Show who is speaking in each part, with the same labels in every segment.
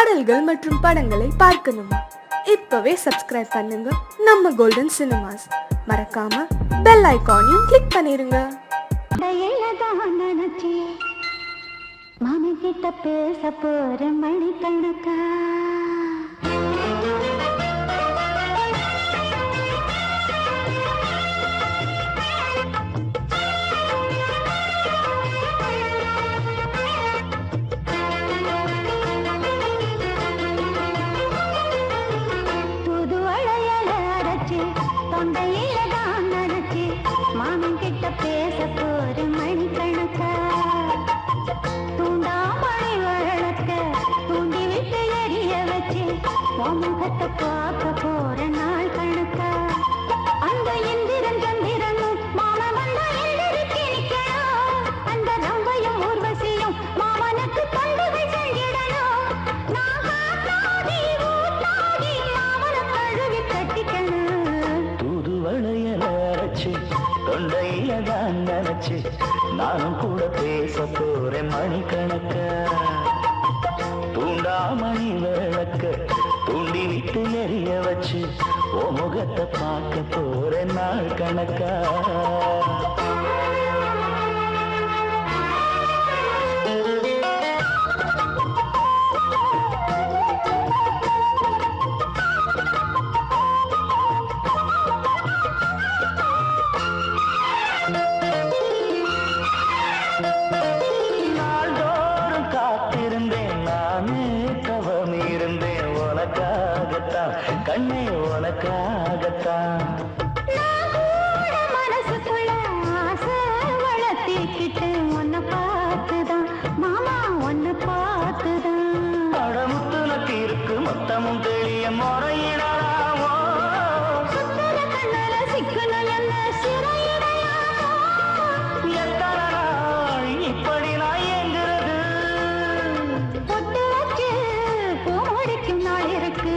Speaker 1: பாடல்கள் மற்றும் படங்களை பார்க்கணுமா? இப்பவே சப்ஸ்கிரைப் பண்ணுங்க நம்ம கோல்டன் சினிமாஸ். மறக்காம பெல் ஐகானையும் கிளிக் பண்ணிருங்க.
Speaker 2: மாமி கிட்ட பேச போற மணிக்கணக்கா பேச போற மணிக்கணக்கா தூண்டாமணி வழக்க தூண்டி விட்டு எரிய வச்சு முகத்தை பார்க்க போற நாள் கணக்கா அந்த இந்திரன் சந்திரனும் மாம வந்த எந்திரிக்கு நிக்கணும் அந்த ரம்பையும் ஊர்வசியும் மாமனுக்கு தொண்டுகள் செஞ்சிடணும் நான் காத்தாடி ஊத்தாடி மாமனை கழுவி கட்டிக்கணும்
Speaker 3: தூது வளையல அரைச்சு தொண்டையில தான் நினைச்சு நானும் கூட பேச போறேன் மணிக்கணக்க தூண்டாமணி விளக்க தூண்டி விட்டு எரிய வச்சு ஓ முகத்தை பார்க்க போறேன் நாள் கணக்கா கண்ணே உனக்காகத்தான்
Speaker 2: மனசுக்குள்ள ஆசை வளர்த்திக்கிட்டு உன்னை பார்த்துதான் மாமா உன்னை பார்த்துதான்
Speaker 3: அடமுத்துனக்கு இருக்கு மொத்தமும் தெளிய முறையிடலாமோ
Speaker 2: சுத்தர கண்ணல சிக்கணும் என்ன சிறையிடையாமோ
Speaker 3: எத்தனை நாள் இப்படி நான் எங்கிறது
Speaker 2: பொட்டு வச்சு பூ முடிக்கும் நாள் இருக்கு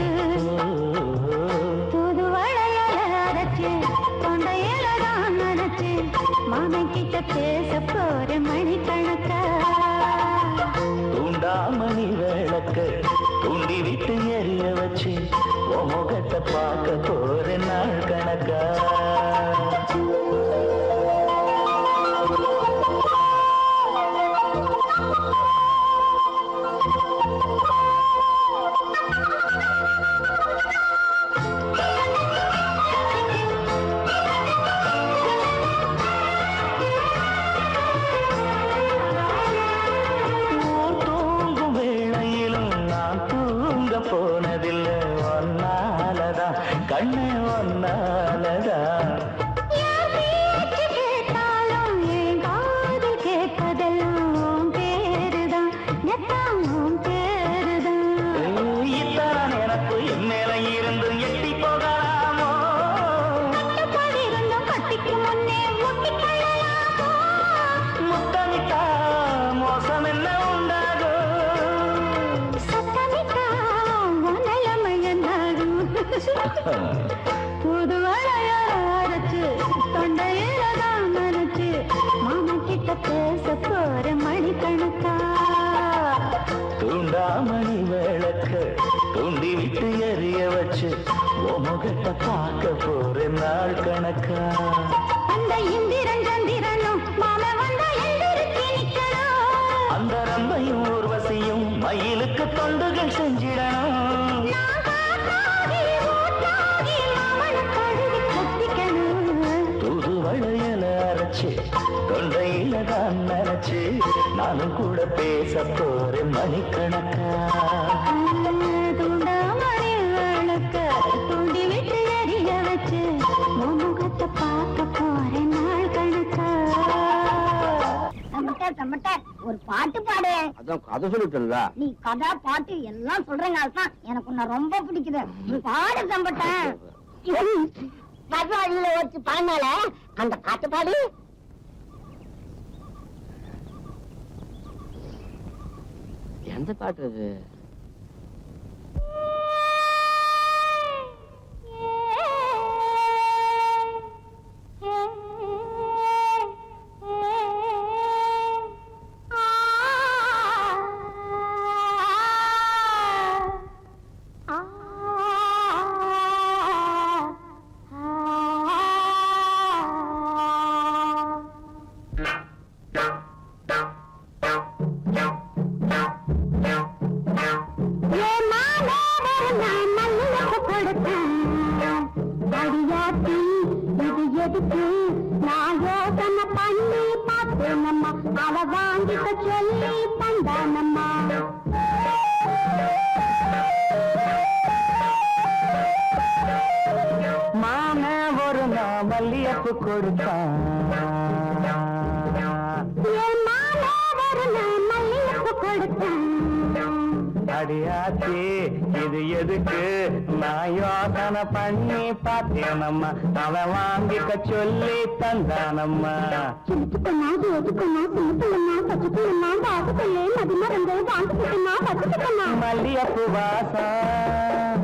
Speaker 2: மாமன் கிட்ட பேச போற மணிக்கணக்கா
Speaker 3: தூண்டாமணி விளக்க தூண்டி விட்டு எரிய வச்சு உன் முகத்தை பார்க்க போற நாள் கணக்கா போனதில்லை ஒன்னாலதான் கண்ணு ஒன்னாலதான்
Speaker 2: கேட்டாலும் என் காது கேட்பதெல்லாம் பேருதான் நெத்தாவும் பேருதான்
Speaker 3: இத்தான் எனக்கு என் மேல இருந்து எட்டி போகலாமோ
Speaker 2: இருந்தும் கட்டிக்கு முன்னே ஒட்டிக்கொள்ளலாமோ
Speaker 3: முத்தமிட்டா மோசம் என்ன
Speaker 2: புது வளையச்சு தொண்டையில தான் நினைச்சு மாமா கிட்ட பேச போற மணிக்கணக்கா
Speaker 3: தூண்டாமணி விளக்க தூண்டி விட்டு எரிய வச்சு முகத்தை பார்க்க போற நாள் கணக்கா
Speaker 2: அந்த இந்திரன் சந்திரனும் மாமா வந்த எந்திரிக்கு நிக்கணும்
Speaker 3: அந்த ரம்பையும் ஊர்வசியும் மயிலுக்கு தொண்டுகள் செஞ்சிடணும் தூது வளையல அரைச்சு தொண்டையில தான் நினைச்சு நானும் கூட பேச போறேன் மணிக்கணக்கா
Speaker 2: தூண்டாமணி விளக்க தூண்டி விட்டு எரிய வச்சு முகத்தை பார்க்க போறேன் நாள் கணக்கா ஒரு பாட்டு பாடு.
Speaker 4: அதான் கதை சொல்லிட்டு
Speaker 2: நீ கதை பாட்டு எல்லாம் சொல்றீங்க எனக்கு உன்னை ரொம்ப பிடிக்குது பாடு சம்பட்டேன் பகவானில வச்சு பாடினால அந்த பாட்டு பாடு.
Speaker 4: எந்த பாட்டு அது?
Speaker 3: மல்லியப்பு கொடுத்தான். அடியாச்சி இது எதுக்கு நான் யோசனை பண்ணி பார்த்தேனம்மா, அவன் வாங்கிக்க சொல்லி தந்தானம்மா. மல்லியப்பு வாசம்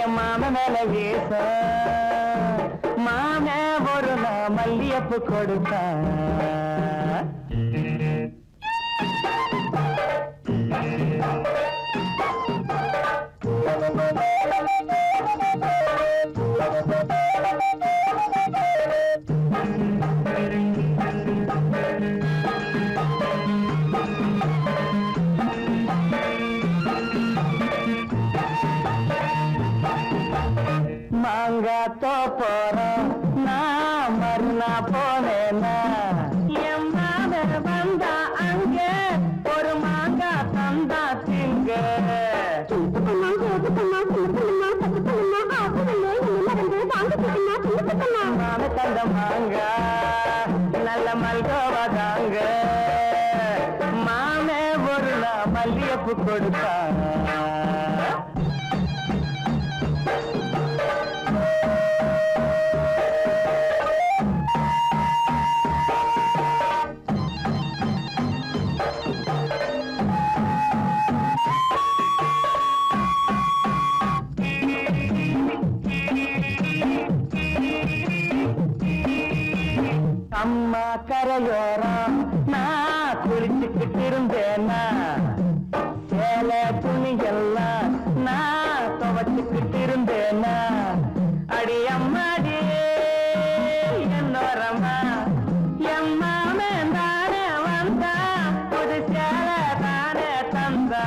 Speaker 3: என் மாம மேல வீச, மாம ஒரு நான் மல்லியப்பு கொடுத்தான். மாங்காத்தோ போறோம் நான் மறுநா போனேன்னா, என் மாம வந்தா அங்க ஒரு மாங்கா தந்தா திங்க. மாம தந்த மாங்கா நல்ல மல்கோவதாங்க, மாமே ஒரு நான் மல்லியப்பு கொடுத்தா. அம்மா கரையோரம் நான் குளிச்சுக்கிட்டு இருந்தேன்னா, சேலை துணியெல்லாம் நான் துவச்சுக்கிட்டு இருந்தேன்னா, அடி அம்மாடி என்னோரம்மா எம்மாமே தானே வந்தா, புது சேலை தானே தந்தா.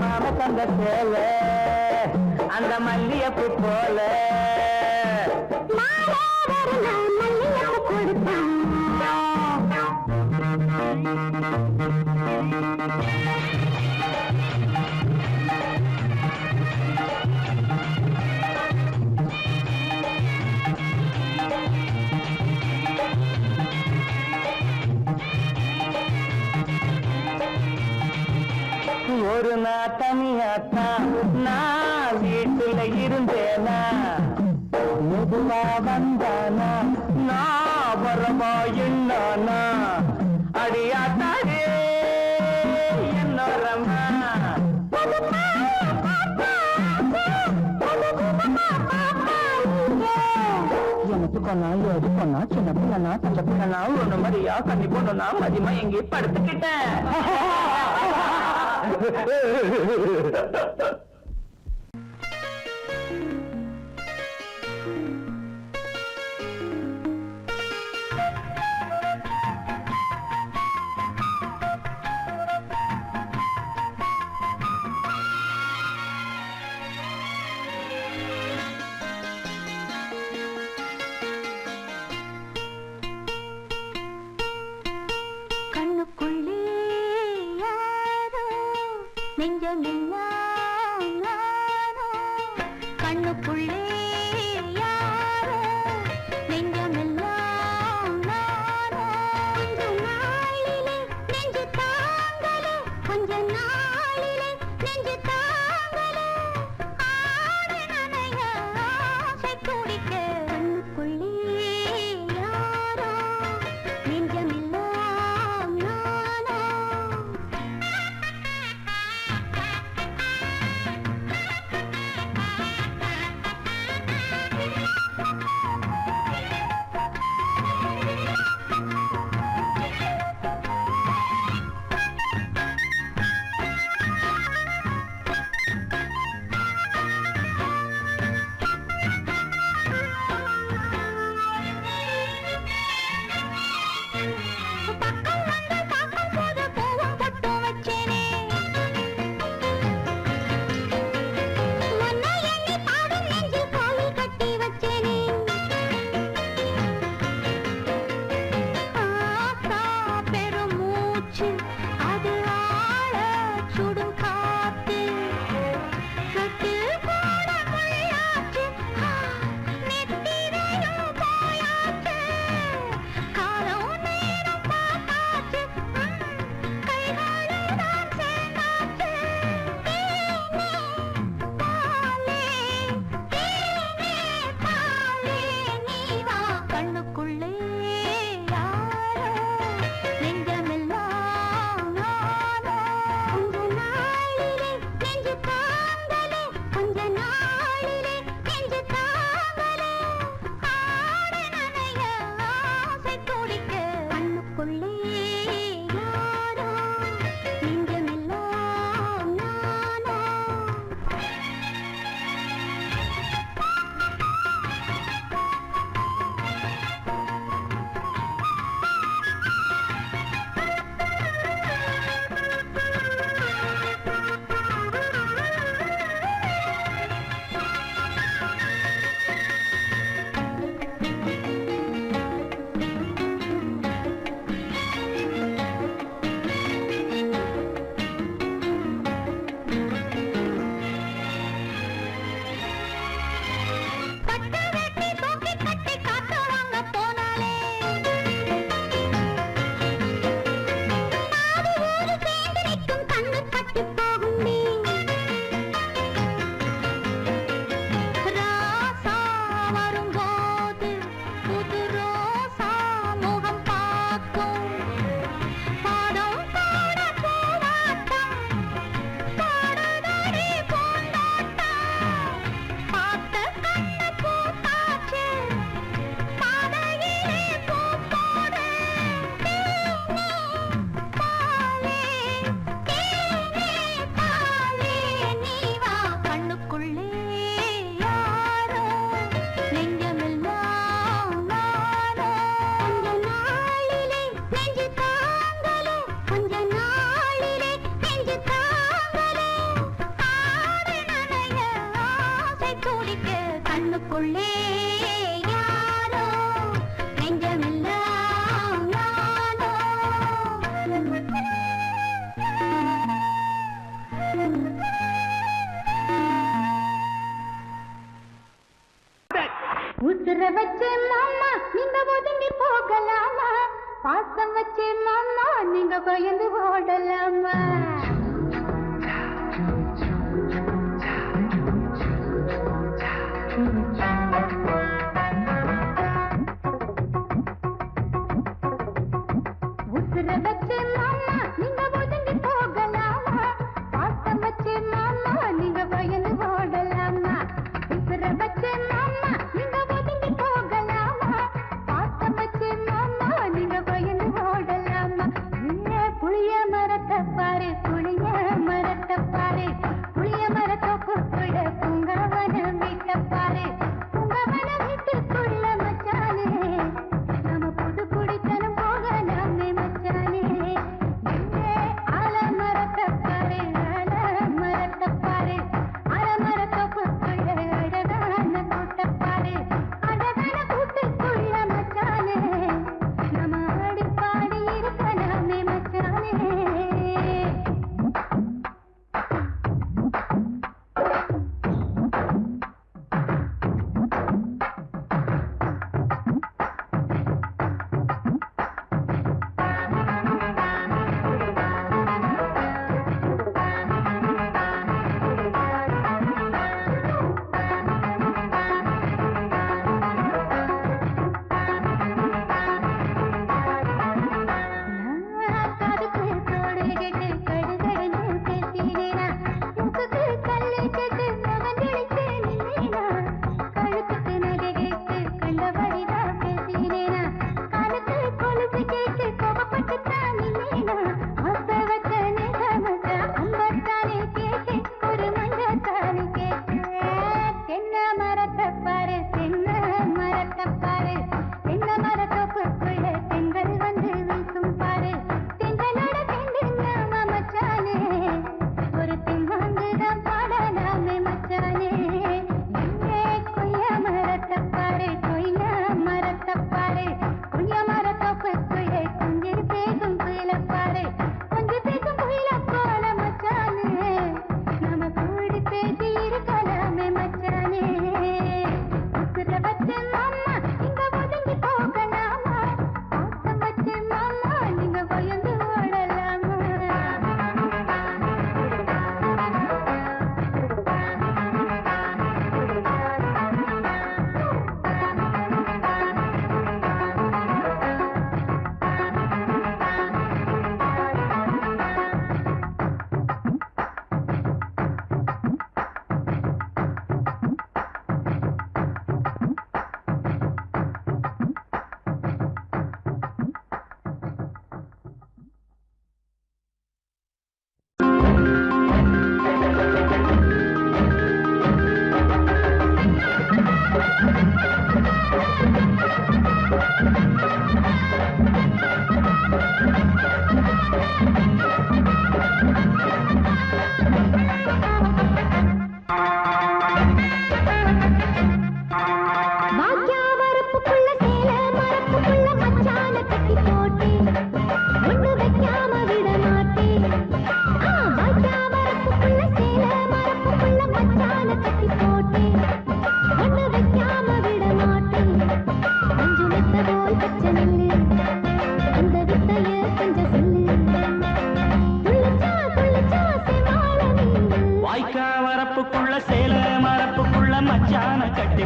Speaker 3: மாம தந்த சேலை அந்த மல்லியப்பு போல மல்லியப்பு கொடுத்தான். ஒரு நாள் தனியாத்தான் நான் வீட்டுல இருந்தேனா, மெதுவா வந்தானா நான் வரமா என்னானா, அடியாத்தாடே என்னோரம்மா. எனக்கு கொண்டா எது கொண்டா சின்ன பிள்ளனா பச்சை பிள்ளனா ஒண்ணு மாதிரியா கண்ணி பொண்ணுனா மதியமா எங்கே படுத்துக்கிட்டேன்.
Speaker 2: கண்ணுக்குள்ளே யாரோ நெஞ்சமெல்லாம் நானோ, கண்ணுக்குள்ளே யாரோ நெஞ்சமெல்லாம் நானோ. கொஞ்ச நாளிலே நெஞ்சு தாங்கலே, கொஞ்ச நாளிலே நெஞ்சு தாங்கலே, ஆடு நனைய ஆசை துடிக்க. கண்ணுக்குள்ளே யாரோ நெஞ்சமெல்லாம் நானோ. கண்ணுக்குள்ளே யாரோ நெஞ்சமெல்லாம் நானோ பட்டு வெட்டி தூக்கி கட்டி காத்து வாங்க போனாலே நாடு ஊரு சேர்ந்து நிற்கும் கண்ணு பட்டு போகுமே ராசா வரும்போது புது ரோசா முகம் பார்க்கும் பாதம் பாட பூவாட்டம் பாடுதடி பூந்தோட்டம் பார்த்த கண்ணு பூத்தாச்சு பாதையிலே பூ போடு பாலே பாலே நீ வா கண்ணுக்குள்ளே யாரோ நெஞ்சமெல்லாம் நானோ கொஞ்ச நாளிலே நெஞ்சு தாங்கலே கொஞ்ச நாளிலே நெஞ்சு தாங்கலே ஆடு நனைய ஆசை துடிக்க கண்ணுக்குள்ளே யாரோ நெஞ்சமெல்லாம் நானோ உசுர வச்சே மாமா நீங்க ஒதுங்கி போகலாமா பாசம் வச்சே மாமா நீங்க பயந்து ஓடலாமா உசுர வச்சே மாமா நீங்க ஒதுங்கி போகலாமா பாசம் வச்சே மாமா நீங்க பயந்து ஓடலாமா உசுர வச்சே மாமா நீங்க ஒதுங்கி போகலாமா பாசம் வச்சே மாமா நீங்க பயந்து ஓடலாமா புளிய மரத்தை பாரு புளிய மரத்தை பாரு புளிய மரத்தை புத்துட புங்கவன வீட்டை பாரு புங்கவன வீட்டுக்குள்ள மச்சானே நம்ம புது குடித்தனம் போக நாமே மச்சானே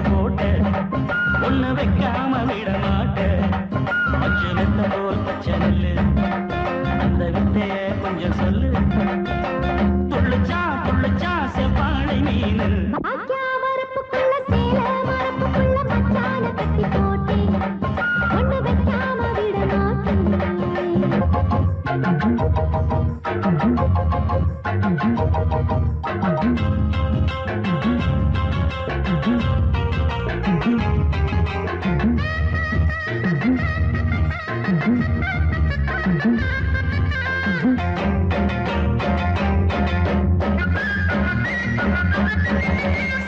Speaker 3: போட்ட ஒண்ணு வைக்காம விட மாட்டேன் பச்சை வெத்த போல் பச்சை நெல்லு அந்த வித்தைய கொஞ்சம் சொல்லு துள்ளுச்சா செவ்வாழை மீனு
Speaker 2: பாக்கியா மரப்புக்குள்ள சேல மரப்புக்குள்ள மச்சான கட்டி போட்டேன் ஒண்ணு வைக்காம விட மாட்டேன்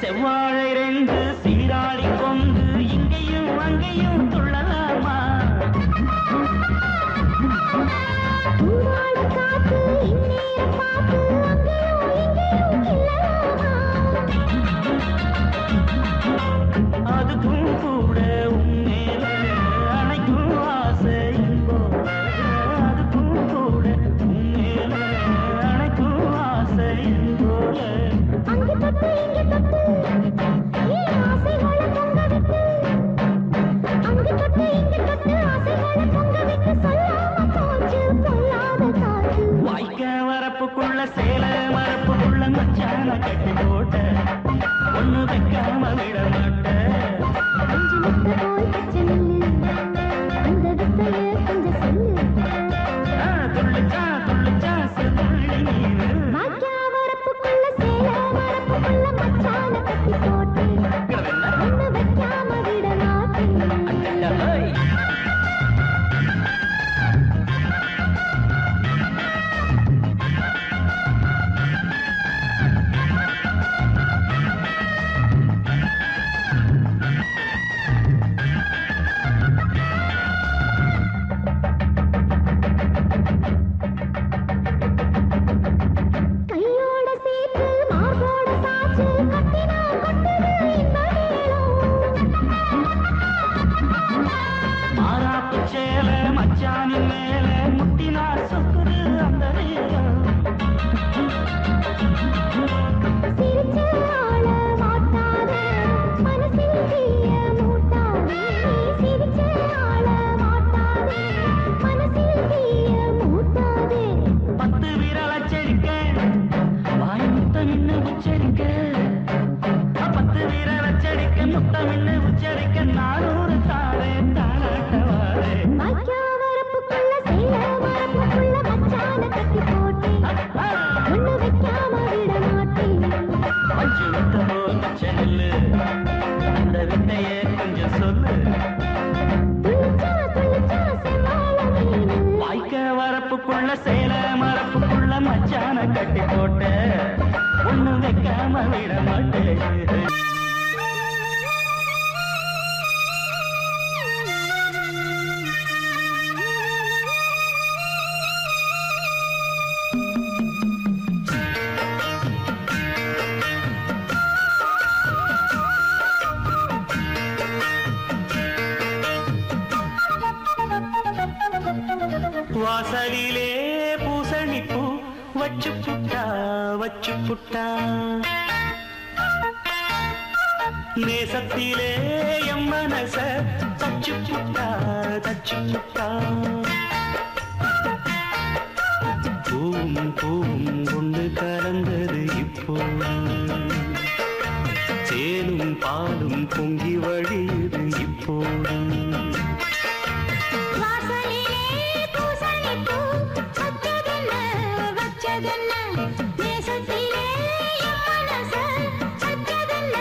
Speaker 3: செவ்வாழை ரெண்டு சீராடி கொண்டு இங்கேயும் அங்கேயும் துள்ளலாமா
Speaker 2: பூவாட காத்து இந்நேர பாத்து அங்கேயும் இங்கேயும் இல்லலாமா
Speaker 3: அதுக்கும் கூட உன்மேல அணைக்கும் ஆசை போல அதுக்கும் கூட உன்மேல அணைக்கும் ஆசை போல
Speaker 2: அங்கு தொட்டு இங்கு தொட்டு ஏன் ஆசைகளை பொங்க விட்டு அங்கு தொட்டு இங்கு தொட்டு ஆசைகளை பொங்க விட்டு சொல்லாம போச்சு பொல்லாத காற்று
Speaker 3: வாய்க்க வரப்புக்குள்ள சேல மரப்புக்குள்ள மச்சான கட்டி போட்ட ஒண்ணு வைக்காம விட மாட்டேன்
Speaker 2: அஞ்சு முட்டை போல் பச்சை நெல்லு அந்த வித்தைய கொஞ்சம் சொல்லு
Speaker 3: துள்ளுச்சா செவ்வாழை மீனு
Speaker 2: வாக்கியா வரப்புக்குள்ள சேல மரப்புக்குள்ள மச்சான கட்டி போட்டு ஒண்ணு வைக்காம விட மாட்டேன் கையோட சேர்த்து மார்போட சாச்சு கட்டினா கொட்டுது இந்த
Speaker 3: மாறாப்பு சேல மச்சானின் மேல முட்டினா சொக்குது அந்த நேரம்
Speaker 2: சிரிச்ச ஆள மாட்டாதே மனசில் தீய மூட்டாதே சிரிச்ச ஆள மாட்டாதே மனசில் தீய மூட்டாதே
Speaker 3: 10 விரல் அச்சரிக்க வாய் முத்தமின்னு உச்சரிக்க 10 விரல் அச்சடிக்க முத்தமின்னு உச்சரிக்க 400 தாரே தானாட்டவாரே
Speaker 2: வாக்கியா வரப்புக்குள்ள சேல மரப்புக்குள்ள மச்சான கட்டி போட்டேன் ஒண்ணு வைக்காம விட மாட்டேன்
Speaker 3: மஞ்சு விட்ட போல் பச்சை நெல்லு அந்த வித்தைய கொஞ்சம் சொல்லு
Speaker 2: துள்ளிச்சா செவ்வாழை மீனு
Speaker 3: வாய்க்க வரப்புக்குள்ள சேல மரப்புக்குள்ள மச்சான கட்டி போட்ட ஒண்ணு வைக்காம விட மாட்டேன் வாசலிலே பூசணிப்பூ வச்சு புட்டா நேசத்திலே எம் மனச தச்சு புட்டா பூவும் கொண்டு கலந்தது இப்போது தேனும் பாலும் பொங்கி வழியுது இப்போது
Speaker 2: வாசலிலே பூசணிப்பூ வச்சதென்ன நேசத்திலே என் மனச தச்சதென்ன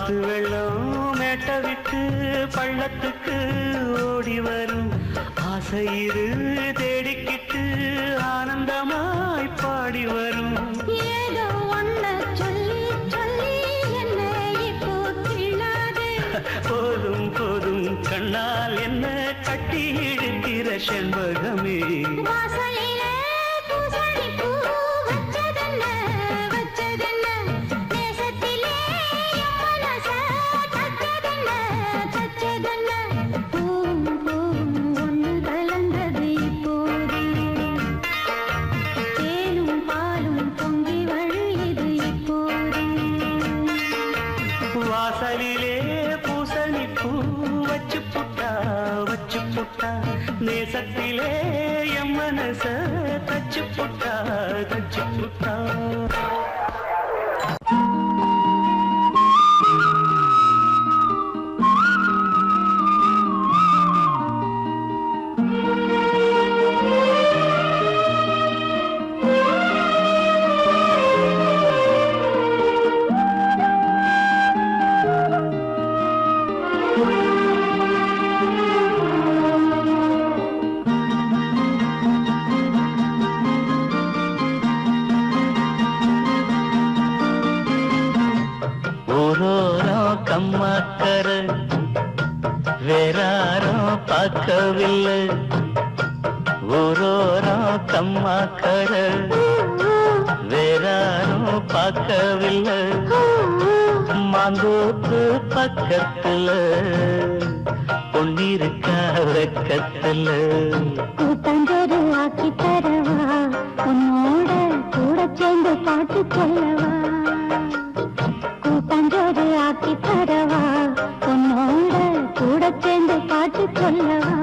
Speaker 3: ஆத்து வெள்ளம் மேட்ட விட்டு பள்ளத்துக்கு ஓடி வரும் ஆசையிரு தேடிக்கிட்டு ஆனந்தமாய் பாடி வரும்
Speaker 2: ஏதோ ஒன்ன சொல்லி சொல்லி என்ன இப்போ கிள்ளாதே
Speaker 3: போதும் போதும் கண்ணால் என்ன கட்டி இழுக்கிற செண்பகமே
Speaker 2: வாசலிலே பூசணி பூ வச்சதென்ன வச்சதென்ன நேசத்திலே என் மனச தச்சதென்ன தச்சதென்ன பூவும் பூவும் ஒன்று கலந்தது இப்போது தேனும் பாலும் பொங்கி வழியுது இப்போது
Speaker 3: வாசலிலே பூசணி பூ வச்சு புட்டா நேசத்திலே என் மனச தச்சு புட்டா ஓரோரம் கம்மாக்கர வேறாரும் பார்க்கவில்லை ஓரோரம் கம்மாக்கர வேறாரும் பார்க்கவில்லை மாந்தோப்பு பக்கத்துல பொன்னிருக்கா வெக்கத்துல
Speaker 2: கூட்டாஞ்சோறு ஆக்கி தரவா உன்னோட கூட சேர்ந்து பாட்டு சொல்லவா கூட்டாஞ்சோறு ஆக்கி தரவா உன்னோட கூட சேர்ந்து பாட்டு சொல்லவா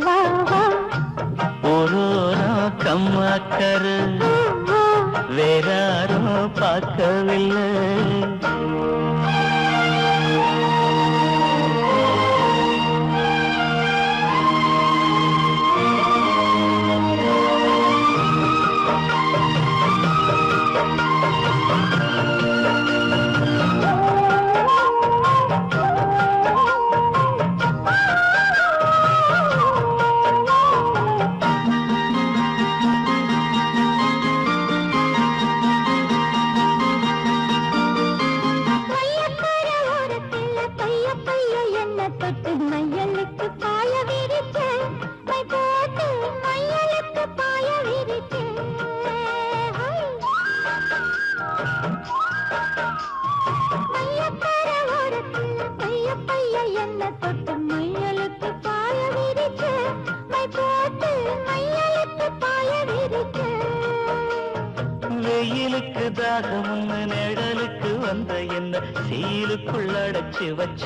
Speaker 2: வா வா
Speaker 3: ஓரோரம் கம்மாக்கர வேறாரும் பார்க்கவில்லை
Speaker 2: மையக்கார ஓரத்துல பைய பைய என்ன தொட்டு மையலுக்கு பாய விரிச்சு மை போட்டு மையலுக்கு பாய விரிச்சு மையக்கார ஓரத்துல பைய பைய என்ன தொட்டு மையலுக்கு பாய விரிச்சு மை போட்டு மையலுக்கு பாய விரிச்சு
Speaker 3: வெயிலுக்கு தாகமுன்னு நிழலுக்கு வந்த என்ன சீலுக்குள் அடைச்சு வச்ச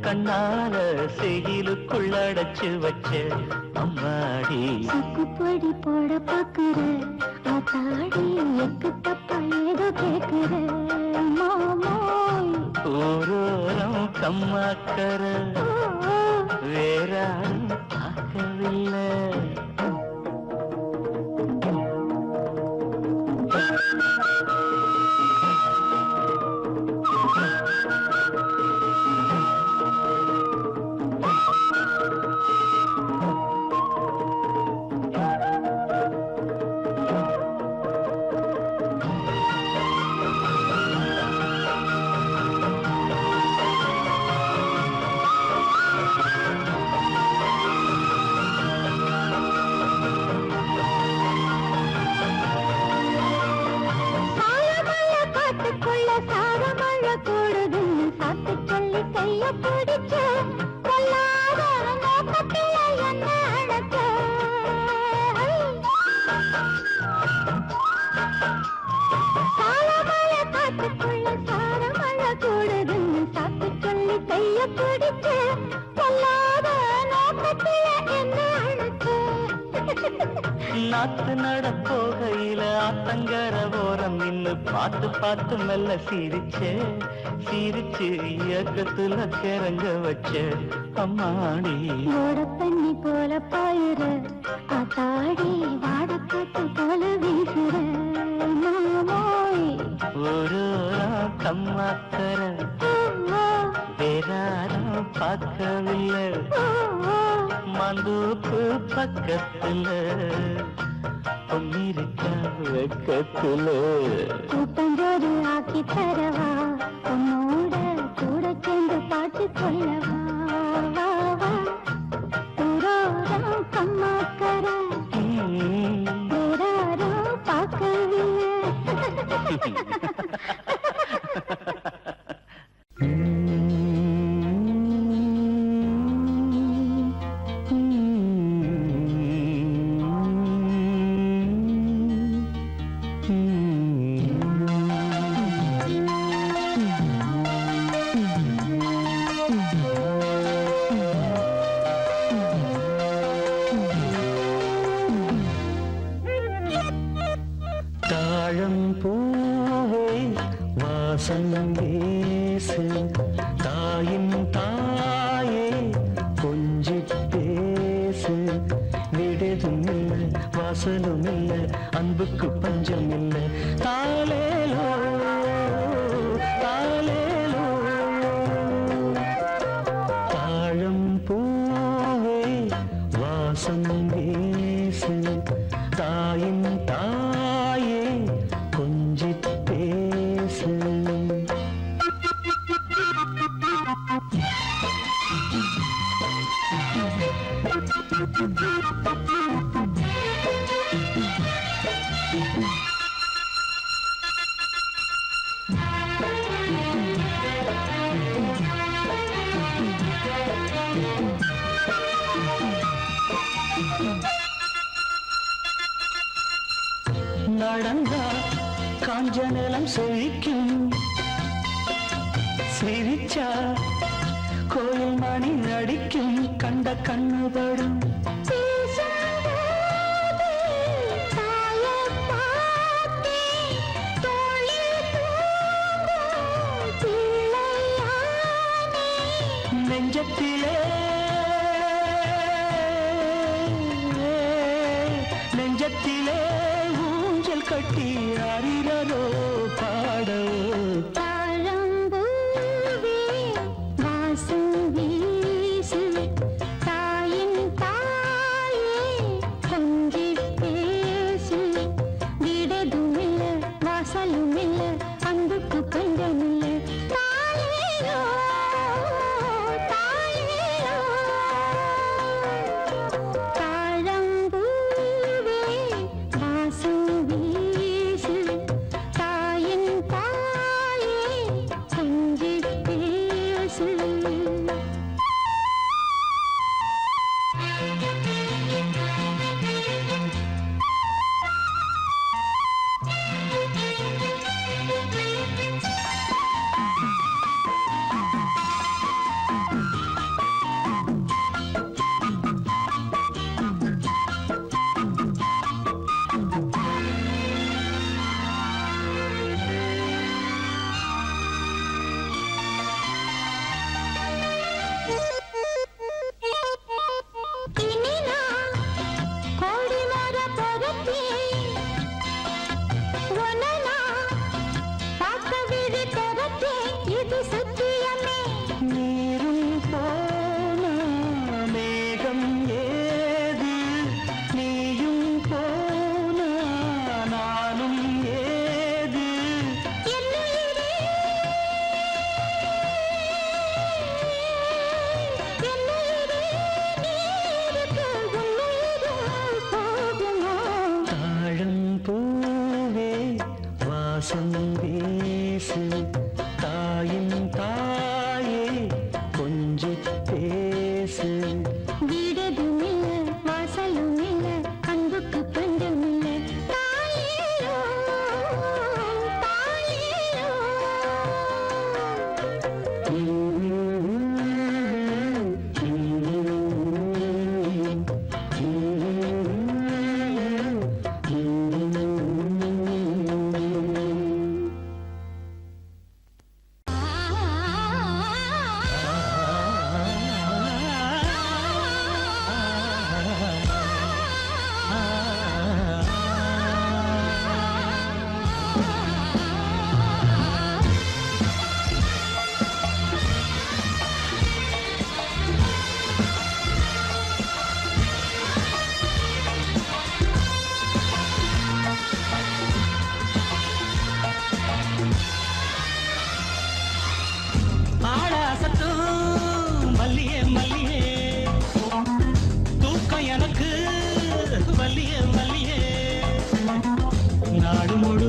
Speaker 3: கண்ணால செய்யிலுக்குள் அடைச்சு வச்ச அம்மாடி
Speaker 2: சுக்குப்பொடி போட பாக்குற ஆத்தாடி எக்கு தப்பா ஏதோ கேக்குற மாமோய்
Speaker 3: ஓரோரம் கம்மாக்கர வேறாரும் பார்க்கவில்லை நாத்து நட போகையில ஆத்தங்கர ஓரம் நின்னு பார்த்து பார்த்து மெல்ல சிரிச்சே சிரிச்சு இயக்கத்துல கிறங்க வச்ச அம்மாடி
Speaker 2: ஓடப்பண்ணி போல பாயுற ஆத்தாடி வாடக்காத்து போல வீசுற மாமோய்
Speaker 3: ஒரு கம்மாக்கர வேறாரும் பார்க்கவில்லை மந்தூப்பு பக்கத்துல பொன்னிருக்கா வெக்கத்துல
Speaker 2: கூட்டஞ்சோறு ஆக்கி தரவா உன்னோட கூட சேர்ந்து பாட்டு சொல்லவா வா வா ஊரோரம் கம்மாக்கர வேறாரும் பார்க்கவில்லை
Speaker 3: தாழம் பூவே வாசம் வீசு தாயின் தாயே கொஞ்சி பேசு விடுதும் இல்லை வாசலும் இல்லை அன்புக்கு பஞ்சம் இல்லை தாலேலோ தாலேலோ தாழம் பூவே வாசம் வீசு தாயின் தாயே கொஞ்சி பேசு நடந்தா காஞ்ச நிலம் செழிக்கும் சிரிச்சா கோயில் மணி நடிக்கும் கண்ட கண்ணுபடும் நெஞ்சத்திலே நெஞ்சத்திலே ஊஞ்சல் கட்டி அறிரோ பாடோ
Speaker 2: தாழம்பூவே வாசம் வீசு தாயின் தாயே கொஞ்சி பேசு விடதும் இல்லை வாசலும் இல்லை அன்புக்கு பஞ்சம் இல்லை தாயேயோ தாயேயோ தாழம்பூவே வாசம் வீசு தாயின் தாயே கொஞ்சி பேசு இனினா கோடி மர பொருத்தி ஒனனா பார்க்க விழி திறத்தி இது சத்தியமே
Speaker 3: நீரும் போன மேகம் ஏது நீயும் போன நானும் ஏது
Speaker 2: என்னுயிரே என்னுயிரே நீருக்கு உன்னுயிரும் போகுமோ
Speaker 3: தாழம் பூவே வாசம் வீசு தாயின் தாயே கொஞ்சி பேசு
Speaker 2: வீடதும் இல்லை வாசலும் இல்லை அன்புக்கு பஞ்சம் இல்லை தாயேயோ தாயேயோ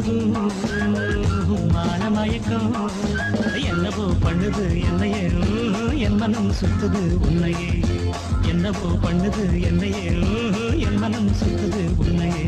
Speaker 3: முழுதும் மானமயக்கம் என்னவோ பண்ணுது என்னையே என் மனம் சுத்துது உன்னையே என்னவோ பண்ணுது என்னையே என் மனம் சுத்துது உன்னையே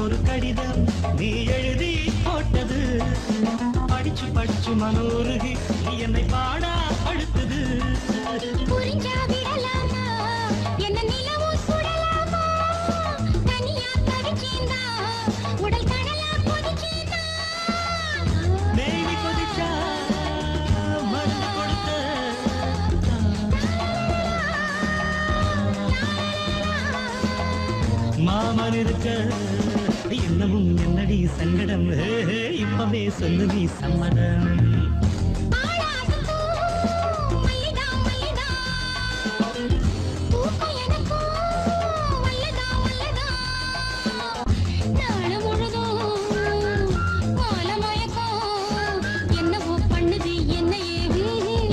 Speaker 3: ஒரு கடிதம் நீ எழுதி போட்டது படிச்சு படிச்சு மனோருகி நீ என்னை பாடா படுத்தது மேனி கொதிச்சா மருந்து கொடுத்த மாமன் இருக்க என்னமும் என்னடி சங்கடம் இப்பவே சொல்லு நீ சம்மதம்
Speaker 2: என்னவோ பண்ணுது என்னையே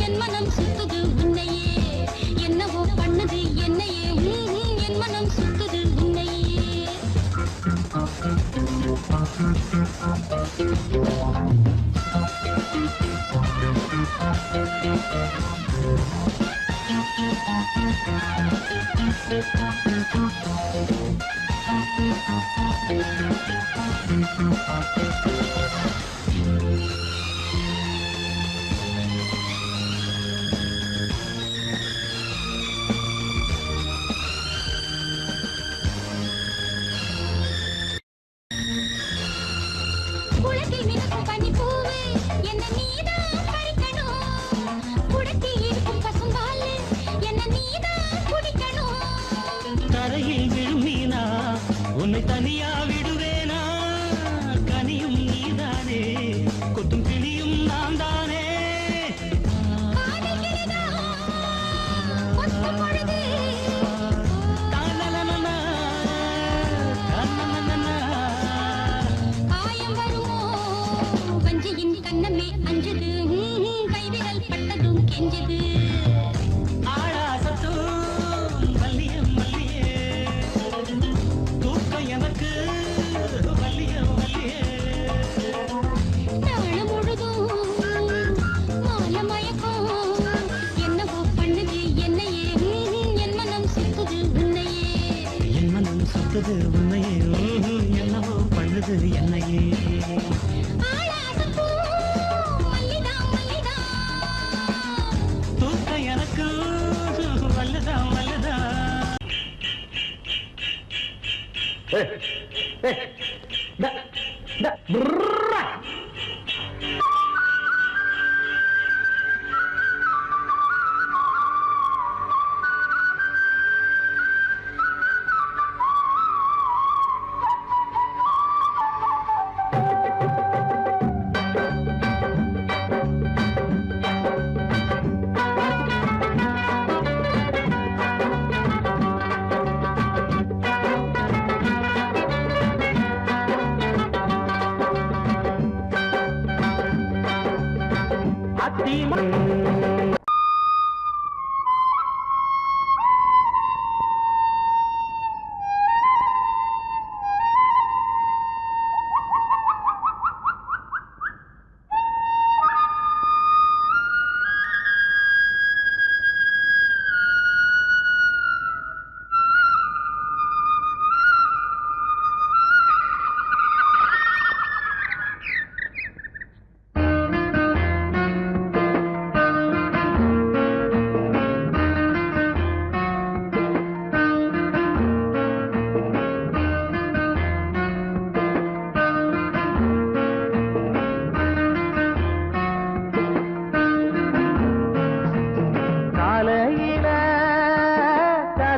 Speaker 2: என் மனம் சுத்துது உன்னையே என்னவோ பண்ணுது என்னையே என் மனம் சுத்துது உன்னையே குளத்தில் மிதக்கும் பனிப்பூவே என்ன நீதான் பறிக்கணும் குடத்தில் இருக்கும் பசும்பால் என்ன நீதான் குடிக்கணும்
Speaker 3: தரையில் விழும் மீனா உன்னை தனியா விடுவேனா கனியும் நீதானே கொத்தும் கிளியும் நான் தானே
Speaker 2: கண்ணமே அஞ்சது கைவிரல் பட்டதும் கெஞ்சது
Speaker 3: ஆழாசத்தும் வல்லியம் வல்லியே தூக்கம் எனக்கு வல்லியம் வல்லியே
Speaker 2: நாள முழுதும் மால மயக்கம் என்னவோ பண்ணுது என்னையே என் மனம் சுத்துது உன்னையே
Speaker 3: என் மனம் சுத்தது உன்னையே என்னவோ பண்ணுது என்னையே தூக்கம் எனக்கு வல்லதான் வல்லதான்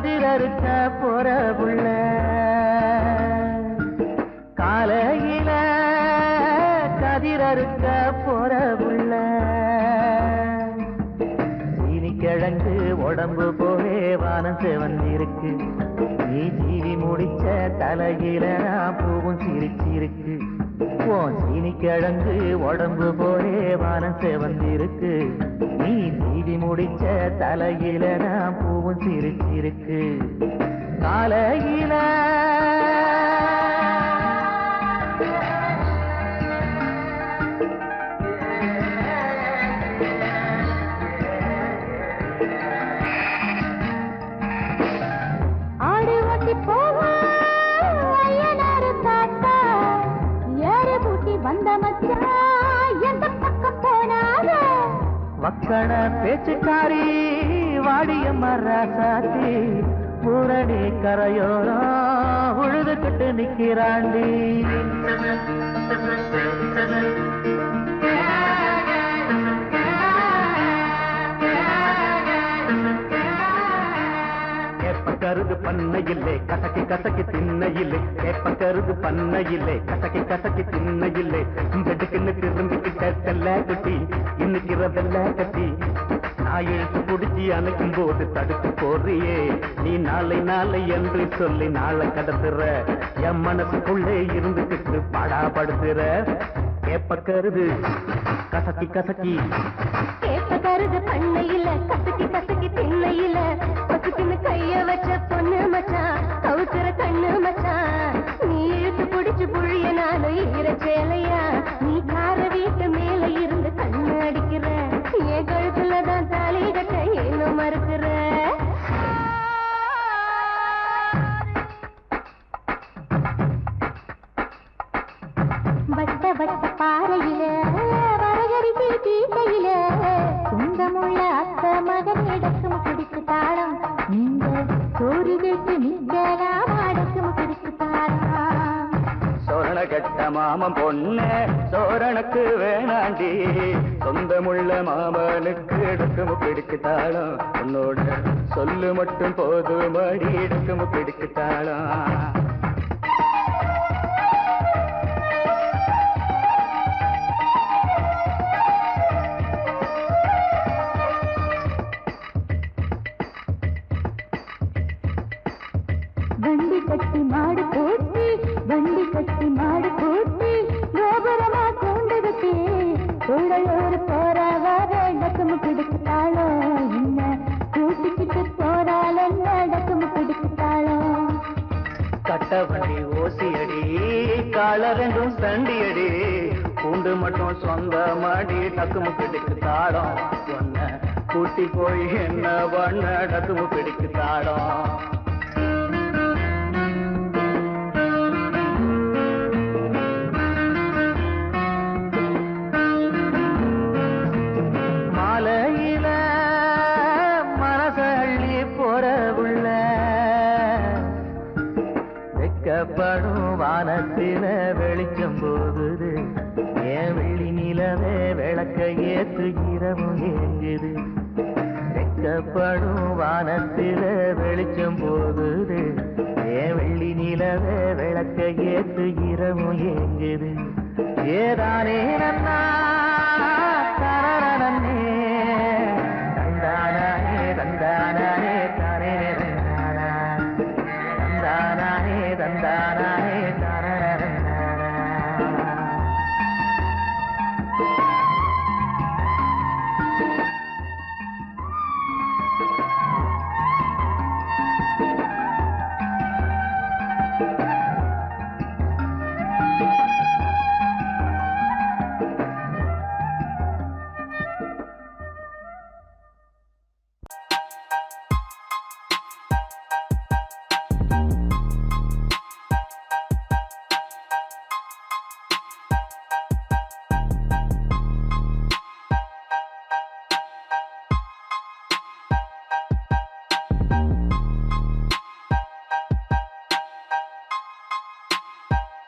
Speaker 3: கதிரறுக்க போற புள்ள காலையில கதிரறுக்க போற புள்ள சீனி கிழங்கு உடம்பு போலே வானம் செவந்திருக்கு நீ ஜீவி முடிச்ச தலையில பூவும் சிரிச்சிருக்கு சீனி கிழங்கு உடம்பு போலே வானம் செவந்திருக்கு நீ ஜீவி முடிச்ச தலையில பூவும் சிரிச்சிருக்கு காலையில
Speaker 2: ஆடு ஓட்டி போவோம் ஐயனாரு தாத்தா ஏறு பூட்டி வந்த மச்சான் எந்த பக்கம் போனாங்க
Speaker 3: வக்கண பேச்சுக்காரி வாடிய மராசாத்தி பூரணி கரையோரம் உழுதுகிட்டு நிக்கிறாண்டி கருது பண்ணையில்லை கசக்கி கசக்கி திண்ணையில்லை கேப்ப கருது பண்ணையில்லை கசக்கி கசக்கி திண்ணையில்லை வெட்டுக்குன்னு திரும்பிக்கிட்ட செல்ல கட்டி இன்னைக்கிறதெல்ல கட்டி நான் இழுத்து பிடிச்சி அணைக்கும் போது தடுத்து போறியே நீ நாளை நாளை என்று சொல்லி நாளை கடத்துற என் மனசுக்குள்ளே இருந்துக்கிட்டு பாடாப்படுத்துற கேப்ப கருது கசக்கி கசக்கி
Speaker 2: கேப்ப கருது பண்ணையில கசக்கி கசக்கி திண்ணையில பசுக்குன்னு கைய வச்ச பொண்ணு மச்சான் கவுத்துற கண்ணு மச்சான் நீ இழுத்து பிடிச்சு புழிய நானும் ஈரச்சேலையா நீ கார வீட்டு மேல இருந்து கண்ணு அடிக்கிற என் கழுத்துலதான் தாலி கட்ட ஏனோ மறுக்கிற வட்ட வட்ட பாறையில வரகரிசி தீட்டையில சொந்தமுள்ள அத்த மகன் இடக்கும் குடிக்கு தாளம் நீங்க சோறு கேட்டு நிற்கலாம் அடக்கும் குடிக்கு தாளம்
Speaker 3: சோரண கட்ட மாமன் பொண்ணு சோரணக்கு வேணாண்டி சொந்தமுள்ள மாமனுக்கு எடுக்கும் பிடிக்கு தாளம் உன்னோட சொல்லு மட்டும் போதும் மடி எடுக்கும் பிடிக்கு தாளம்
Speaker 2: வண்டி கட்டி மாடு போட்டு வண்டி கட்டி மாடு போட்டு கோபுரமா கொண்டு கட்டி கூடையோடு போறாவ டக்குமு பிடிக்குத்தாளோ என்ன கூட்டிக்கிட்டு போறாள் என்ன டக்குமு பிடிக்குத்தாளோ
Speaker 3: கட்ட வண்டி ஓசியடி கால ரெண்டும் சண்டியடி பூண்டு மட்டும் சொந்த மாடி டக்குமு பிடிக்கு தாடம் ஒன்ன கூட்டி போய் என்ன பண்ண டக்குமு பிடிக்கு தாடம் படும் வானத்தில வெளிச்சம் போகுது ஏன் வெள்ளி நிலவே விளக்க ஏற்றுகிறவும் ஏங்குது வெக்கப்படும் வானத்தில வெளிச்சம் போகுது ஏன் வெள்ளி நிலவே விளக்க ஏற்றுகிறவும் ஏங்குது ஏதானே நன்னா